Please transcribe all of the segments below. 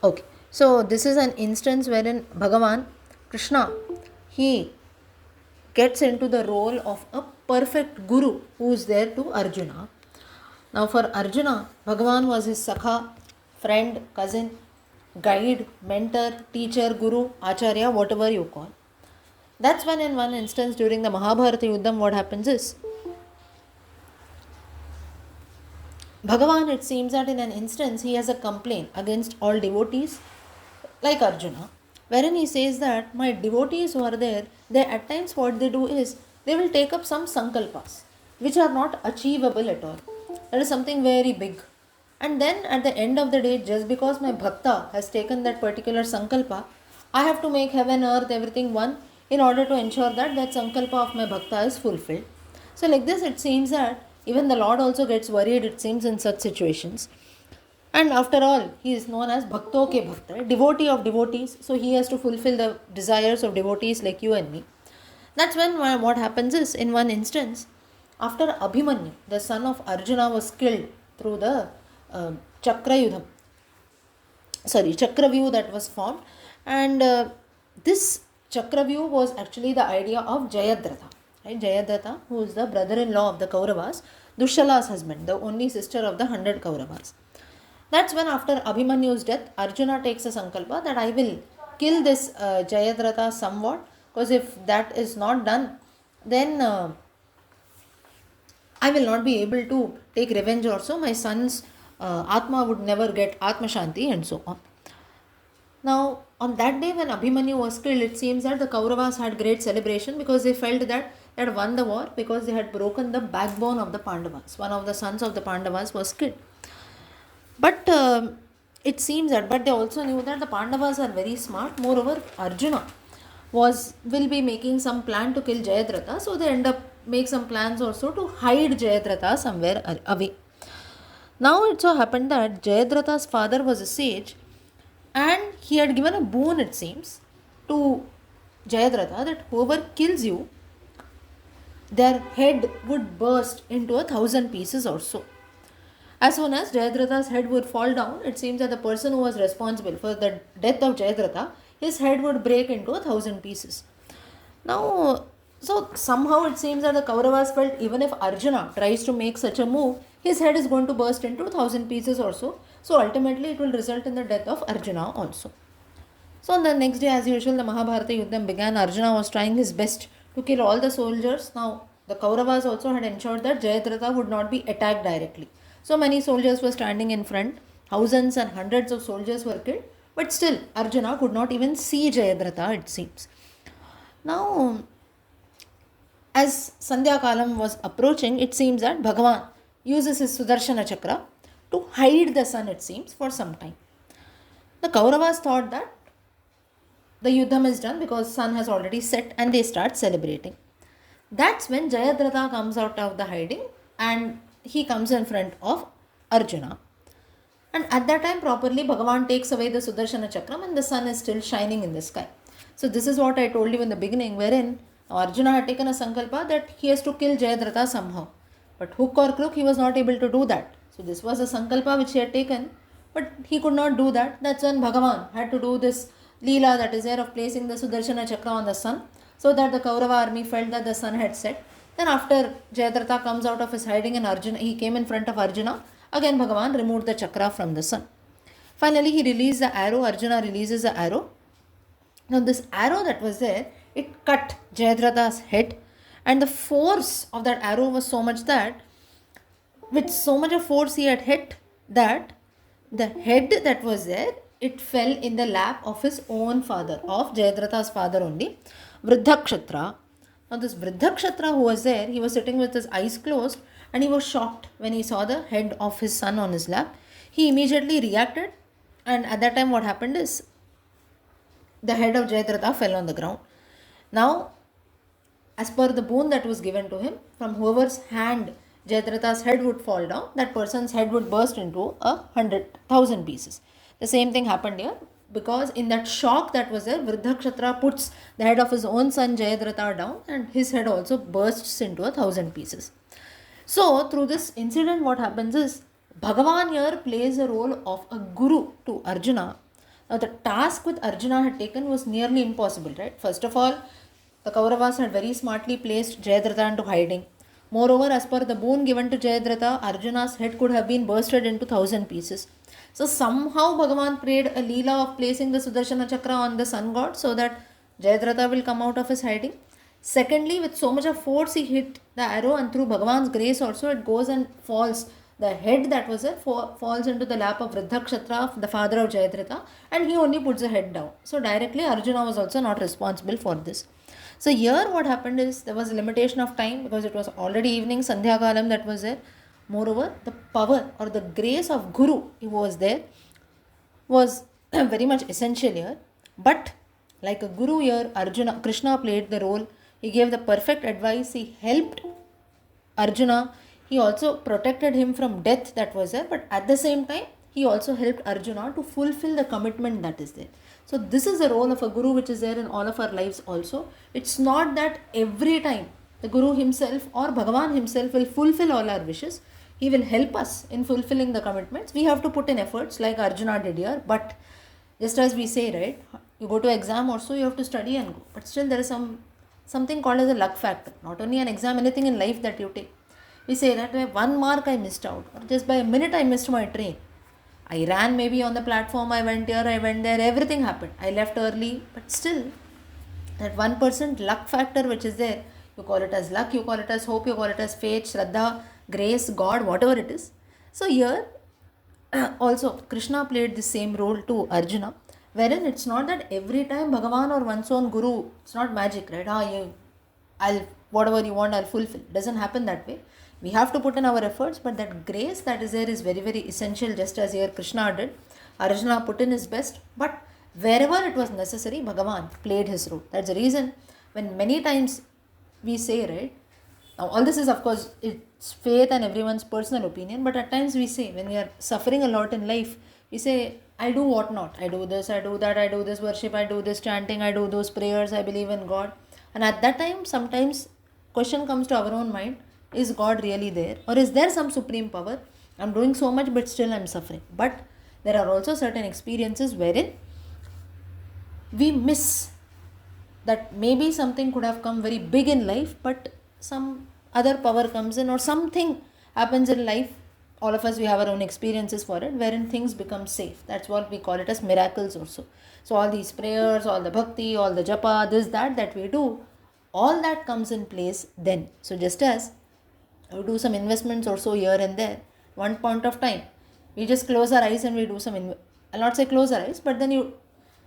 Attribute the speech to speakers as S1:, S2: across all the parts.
S1: Okay, so this is an instance wherein Bhagavan Krishna, he gets into the role of a perfect guru who is there to Arjuna. Now for Arjuna, Bhagavan was his sakha, friend, cousin, guide, mentor, teacher, guru, acharya, whatever you call. That's when in one instance during the Mahabharata Yuddham what happens is, Bhagavan, it seems that in an instance he has a complaint against all devotees like Arjuna, wherein he says that my devotees who are there, they at times what they do is they will take up some sankalpas which are not achievable at all. That is something very big. And then at the end of the day, just because my bhakta has taken that particular sankalpa, I have to make heaven, earth, everything one in order to ensure that that sankalpa of my bhakta is fulfilled. So, like this, it seems that even the Lord also gets worried, it seems, in such situations. And after all, he is known as Bhakto ke Bhakta, devotee of devotees. So he has to fulfill the desires of devotees like you and me. That's when what happens is, in one instance, after Abhimanyu, the son of Arjuna, was killed through the Chakra Yudham, Chakravyu that was formed. And this Chakravyu was actually the idea of Jayadratha. Right? Jayadratha, who is the brother-in-law of the Kauravas, Dushala's husband, the only sister of the 100 Kauravas. That's when after Abhimanyu's death, Arjuna takes a sankalpa that I will kill this Jayadratha somewhat, because if that is not done, then I will not be able to take revenge also. My son's Atma would never get Atma Shanti and so on. Now, on that day when Abhimanyu was killed, it seems that the Kauravas had great celebration because they felt that they had won the war because they had broken the backbone of the Pandavas. One of the sons of the Pandavas was killed. But it seems that, but they also knew that the Pandavas are very smart. Moreover, Arjuna will be making some plan to kill Jayadratha, so they end up make some plans also to hide Jayadratha somewhere away. Now it so happened that Jayadratha's father was a sage, and he had given a boon, it seems, to Jayadratha that whoever kills you, their head would burst into 1,000 pieces or so. As soon as Jayadratha's head would fall down, it seems that the person who was responsible for the death of Jayadratha, his head would break into 1,000 pieces. Now, so somehow it seems that the Kauravas felt even if Arjuna tries to make such a move, his head is going to burst into 1,000 pieces or so. So ultimately it will result in the death of Arjuna also. So on the next day, as usual, the Mahabharata Yuddham began. Arjuna was trying his best to kill all the soldiers. Now, the Kauravas also had ensured that Jayadratha would not be attacked directly. So many soldiers were standing in front. Thousands and hundreds of soldiers were killed. But still, Arjuna could not even see Jayadratha, it seems. Now, as Sandhya Kalam was approaching, it seems that Bhagavan uses his Sudarshana Chakra to hide the sun, it seems, for some time. The Kauravas thought that the Yuddham is done because sun has already set, and they start celebrating. That's when Jayadratha comes out of the hiding and he comes in front of Arjuna. And at that time properly Bhagavan takes away the Sudarshana Chakram and the sun is still shining in the sky. So this is what I told you in the beginning, wherein Arjuna had taken a sankalpa that he has to kill Jayadratha somehow. But hook or crook, he was not able to do that. So this was a sankalpa which he had taken, but he could not do that. That's when Bhagavan had to do this Leela that is there of placing the Sudarshana Chakra on the sun, so that the Kaurava army felt that the sun had set. Then after Jayadratha comes out of his hiding and Arjuna, he came in front of Arjuna, again Bhagavan removed the chakra from the sun. Finally he released the arrow, Arjuna releases the arrow. Now this arrow that was there, it cut Jayadratha's head, and the force of that arrow was so much that, with so much of force he had hit, that the head that was there, it fell in the lap of his own father, of Jayadratha's father only, Vriddhakshetra. Now this Vriddhakshetra who was there, he was sitting with his eyes closed and he was shocked when he saw the head of his son on his lap. He immediately reacted, and at that time what happened is, the head of Jayadratha fell on the ground. Now, as per the boon that was given to him, from whoever's hand Jayadratha's head would fall down, that person's head would burst into 100,000 pieces. The same thing happened here, because in that shock that was there, Vriddhakshetra puts the head of his own son Jayadratha down and his head also bursts into 1,000 pieces. So, through this incident, what happens is, Bhagavan here plays a role of a guru to Arjuna, Now the task which Arjuna had taken was nearly impossible, right? First of all, the Kauravas had very smartly placed Jayadratha into hiding. Moreover, as per the boon given to Jayadratha, Arjuna's head could have been bursted into 1,000 pieces. So somehow Bhagavan prayed a leela of placing the Sudarshana Chakra on the sun god so that Jayadratha will come out of his hiding. Secondly, with so much of force he hit the arrow, and through Bhagavan's grace also it goes and falls. The head that was there falls into the lap of Vriddhaksatra, the father of Jayadratha, and he only puts the head down. So directly Arjuna was also not responsible for this. So here what happened is there was a limitation of time because it was already evening, Sandhya Kalam that was there. Moreover, the power or the grace of Guru who was there was very much essential here. But like a Guru here, Krishna played the role. He gave the perfect advice. He helped Arjuna. He also protected him from death that was there. But at the same time, he also helped Arjuna to fulfill the commitment that is there. So this is the role of a Guru which is there in all of our lives also. It's not that every time the Guru himself or Bhagavan himself will fulfill all our wishes. He will help us in fulfilling the commitments. We have to put in efforts like Arjuna did here. But just as we say, right, you go to exam also, you have to study and go. But still there is something called as a luck factor. Not only an exam, anything in life that you take. We say that by 1 mark I missed out, or just by a minute I missed my train. I ran maybe on the platform, I went here, I went there, everything happened. I left early, but still that 1% luck factor which is there, you call it as luck, you call it as hope, you call it as faith, Shraddha, grace, God, whatever it is. So here also Krishna played the same role to Arjuna, wherein it's not that every time Bhagavan or one's own Guru, it's not magic, right? I'll whatever you want, I'll fulfill. It doesn't happen that way. We have to put in our efforts, but that grace that is there is very, very essential, just as here Krishna did. Arjuna put in his best, but wherever it was necessary, Bhagavan played his role. That's the reason when many times we say, right, now all this is of course, it's faith and everyone's personal opinion, but at times we say, when we are suffering a lot in life, we say, I do what not. I do this, I do that, I do this worship, I do this chanting, I do those prayers, I believe in God. And at that time, sometimes question comes to our own mind, is God really there? Or is there some supreme power? I'm doing so much but still I'm suffering. But there are also certain experiences wherein we miss that maybe something could have come very big in life, but some other power comes in or something happens in life. All of us, we have our own experiences for it, wherein things become safe. That's what we call it as miracles also. So all these prayers, all the bhakti, all the japa, this, that we do, all that comes in place then. So just as we do some investments also here and there, one point of time, we just close our eyes and we do some, I'll not say close our eyes, but then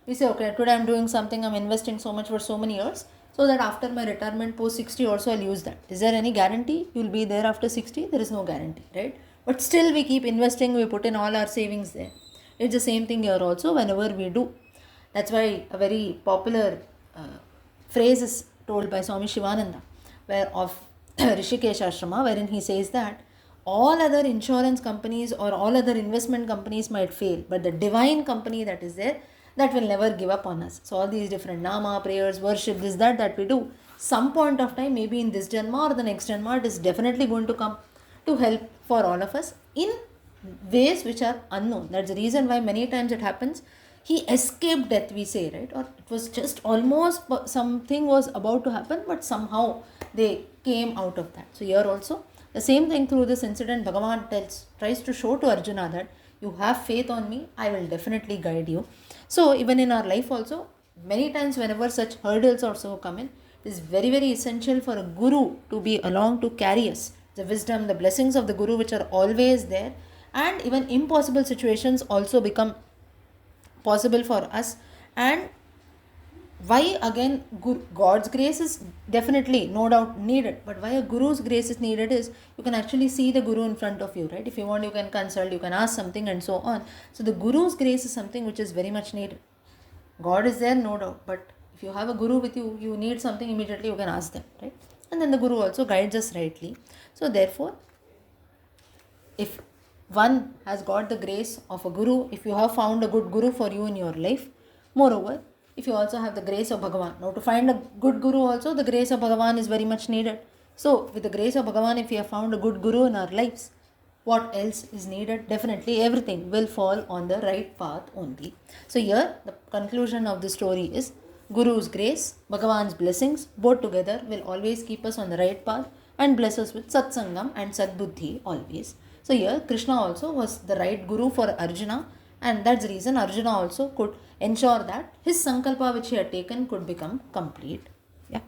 S1: we say, okay, today I'm doing something, I'm investing so much for so many years, so that after my retirement post 60 also I'll use that. Is there any guarantee you'll be there after 60? There is no guarantee, right? But still we keep investing, we put in all our savings there. It's the same thing here also whenever we do. That's why a very popular phrase is told by Swami Shivananda, where of Rishikesh Ashrama, wherein he says that all other insurance companies or all other investment companies might fail, but the divine company that is there, that will never give up on us. So all these different nama, prayers, worship, this, that we do, some point of time, maybe in this Janma or the next Janma, it is definitely going to come to help for all of us in ways which are unknown. That's the reason why many times it happens. He escaped death, we say, right? Or it was just almost something was about to happen, but somehow they came out of that. So here also, the same thing through this incident, Bhagavan tries to show to Arjuna that you have faith on me, I will definitely guide you. So even in our life also, many times whenever such hurdles also come in, it is very, very essential for a Guru to be along to carry us. The wisdom, the blessings of the Guru which are always there, and even impossible situations also become possible for us. And why again God's grace is definitely no doubt needed, but why a Guru's grace is needed is you can actually see the Guru in front of you, right? If you want, you can consult, you can ask something and so on. So the Guru's grace is something which is very much needed. God is there, no doubt, but if you have a Guru with you, you need something, immediately you can ask them, right? And then the Guru also guides us rightly. So therefore, if one has got the grace of a Guru, if you have found a good Guru for you in your life, moreover, if you also have the grace of Bhagavan. Now to find a good Guru also, the grace of Bhagavan is very much needed. So with the grace of Bhagavan, if we have found a good Guru in our lives, What else is needed? Definitely everything will fall on the right path only. So here the conclusion of the story is Guru's grace, Bhagavan's blessings, both together will always keep us on the right path and bless us with satsangam and sadbuddhi always. So here Krishna also was the right guru for Arjuna, and that's the reason Arjuna also could ensure that his sankalpa which he had taken could become complete. Yeah.